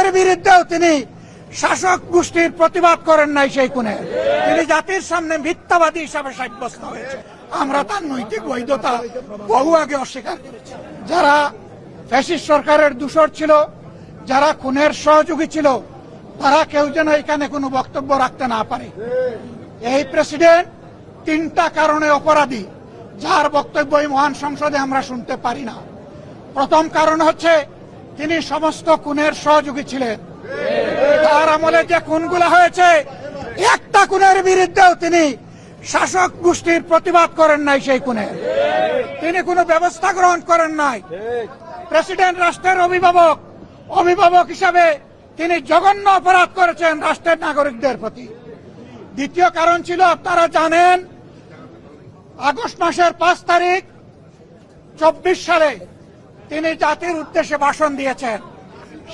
খুনের বিরুদ্ধেও তিনি শাসক গোষ্ঠীর প্রতিবাদ করেন নাই। সেই খুনে তিনি জাতির সামনে মিথ্যাবাদী হিসাবে সাব্যস্ত হয়েছে। আমরা তার নৈতিক বৈধতা বহু আগে অস্বীকার করেছি। যারা ফ্যাসিস্ট সরকারের দূষর ছিল, যারা খুনের সহযোগী ছিল, তারা কেউ যেন এখানে কোনো বক্তব্য রাখতে না পারে। এই প্রেসিডেন্ট তিনটা কারণে অপরাধী, যার বক্তব্য এই মহান সংসদে আমরা শুনতে পারি না। প্রথম কারণ হচ্ছে তিনি সমস্ত খুনের সহযোগী ছিলেন। তার আমলে যে খুনগুলো হয়েছে, একটা খুনের বিরুদ্ধেও তিনি শাসক গোষ্ঠীর প্রতিবাদ করেন নাই। সেই খুনে তিনি কোনো ব্যবস্থা গ্রহণ করেন নাই। প্রেসিডেন্ট রাষ্ট্রের অভিভাবক হিসাবে তিনি জঘন্য অপরাধ করেছেন রাষ্ট্রের নাগরিকদের প্রতি। দ্বিতীয় কারণ ছিল, আপনারা জানেন, আগস্ট মাসের 5 তারিখ 24 সালে তিনি জাতির উদ্দেশ্যে ভাষণ দিয়েছেন।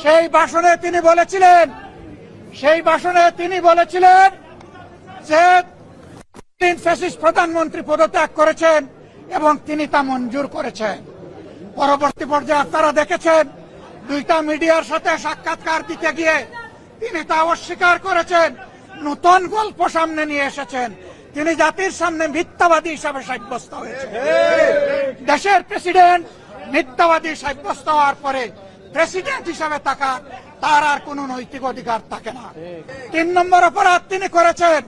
সেই ভাষণে তিনি বলেছিলেন যে তিনি ফ্যাসিস্ট প্রধানমন্ত্রী পদত্যাগ করেছেন এবং তিনি তা মঞ্জুর করেছেন। পরবর্তী পর্যায়ে আপনারা দেখেছেন, দুইটা মিডিয়ার সাথে সাক্ষাৎকার দিতে গিয়ে তিনি তা অস্বীকার করেছেন, নতুন গল্প সামনে নিয়ে এসেছেন। তিনি জাতির সামনে মিথ্যাবাদী হিসাবে সাব্যস্ত হয়েছে। দেশের প্রেসিডেন্ট মিথ্যাবাদী সাব্যস্ত হওয়ার পরে প্রেসিডেন্ট হিসাবে তার আর কোন নৈতিক অধিকার থাকে না। 3 নম্বর অপরাধ তিনি করেছেন,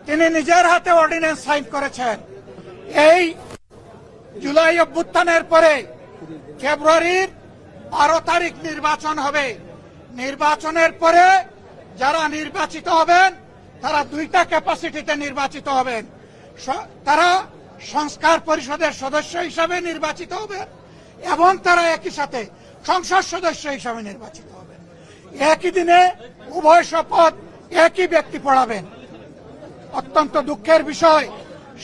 তিনি নিজের হাতে অর্ডিন্যান্স সাইন করেছেন। এই জুলাই অভ্যুত্থানের পরে ফেব্রুয়ারির 12 তারিখ নির্বাচন হবে। নির্বাচনের পরে যারা নির্বাচিত হবেন তারা 2টা ক্যাপাসিটিতে নির্বাচিত হবেন। তারা সংস্কার পরিষদের সদস্য হিসাবে নির্বাচিত হবেন এবং তারা একই সাথে সংসদ সদস্য হিসাবে নির্বাচিত হবেন। একই দিনে উভয় শপথ একই ব্যক্তি পড়াবেন। অত্যন্ত দুঃখের বিষয়,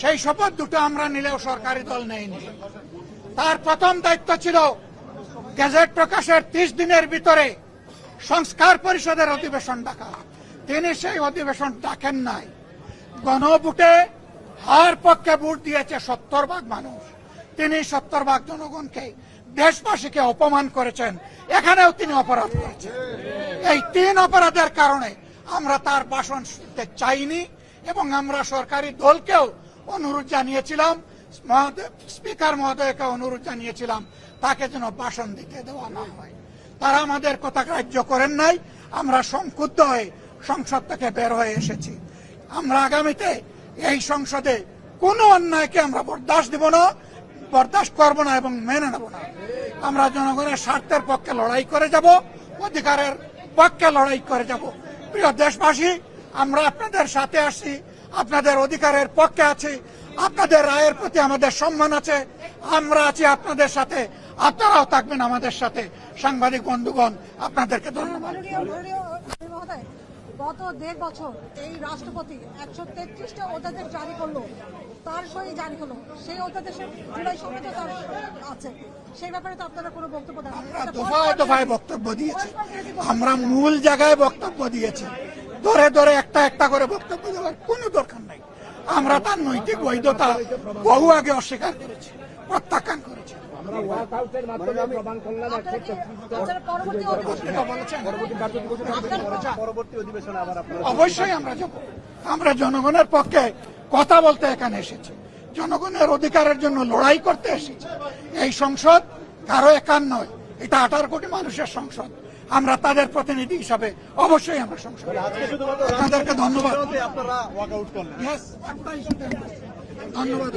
সেই শপথ দুটো আমরা নিলেও সরকারি দল নেয়নি। তার প্রথম দায়িত্ব ছিল গেজেট প্রকাশের 30 দিনের ভিতরে সংস্কার পরিষদের অধিবেশন ডাকা। তিনি সেই অধিবেশন ডাকেন নাই। গণভোটে হার পক্ষে ভোট দিয়েছে 70% মানুষ। তিনি 70% জনগণকে, দেশবাসীকে অপমান করেছেন। এখানেও তিনি অপরাধ করেছেন। এই 3 অপরাধের কারণে আমরা তার ভাষণ শুনতে চাইনি এবং আমরা সরকারি দলকেও অনুরোধ জানিয়েছিলাম, স্পিকার মহোদয়কে অনুরোধ জানিয়েছিলাম তাকে যেন ভাষণ দিতে দেওয়া না হয়। তারা আমাদের কথা গ্রাহ্য করেন নাই। আমরা সংক্ষুব্ধ হয়ে সংসদ থেকে বের হয়ে এসেছি। আমরা আগামীতে এই সংসদে কোনো অন্যায়কে আমরা বরদাস্ত করব না এবং মেনে নেব না। আমরা জনগণের স্বার্থের পক্ষে লড়াই করে যাব, অধিকারের পক্ষে লড়াই করে যাব। প্রিয় দেশবাসী, আমরা আপনাদের সাথে আছি, আপনাদের অধিকারের পক্ষে আছি, আপনাদের রায়ের প্রতি আমাদের সম্মান আছে। আমরা আছি আপনাদের সাথে, আপনারাও থাকবেন আমাদের সাথে। সাংবাদিক বন্ধুগণ, আপনাদেরকে ধন্যবাদ। গত 1.5 বছর এই রাষ্ট্রপতি 133টা অধ্যাদেশ জারি করলো, তার সই জারি হলো। সেই অধ্যাদেশের জুলাই সমেত তার আছে। সেই ব্যাপারে তো আপনারা কোনো বক্তব্য দেন? দফায় বক্তব্য দিয়েছি, আমরা মূল জায়গায় বক্তব্য দিয়েছি। ধরে একটা করে বক্তব্য দেওয়ার কোনো দরকার নাই। আমরা তার নৈতিক বৈধতা বহু আগে অস্বীকার করেছি, প্রত্যাখ্যান করেছি। অবশ্যই আমরা যাব। আমরা জনগণের পক্ষে কথা বলতে এখানে এসেছি, জনগণের অধিকারের জন্য লড়াই করতে এসেছি। এই সংসদ কারো একার নয়, এটা 18 কোটি মানুষের সংসদ। আমরা তাদের প্রতিনিধি হিসাবে অবশ্যই আমরা সংসদ। আপনাদেরকে ধন্যবাদ। ধন্যবাদ।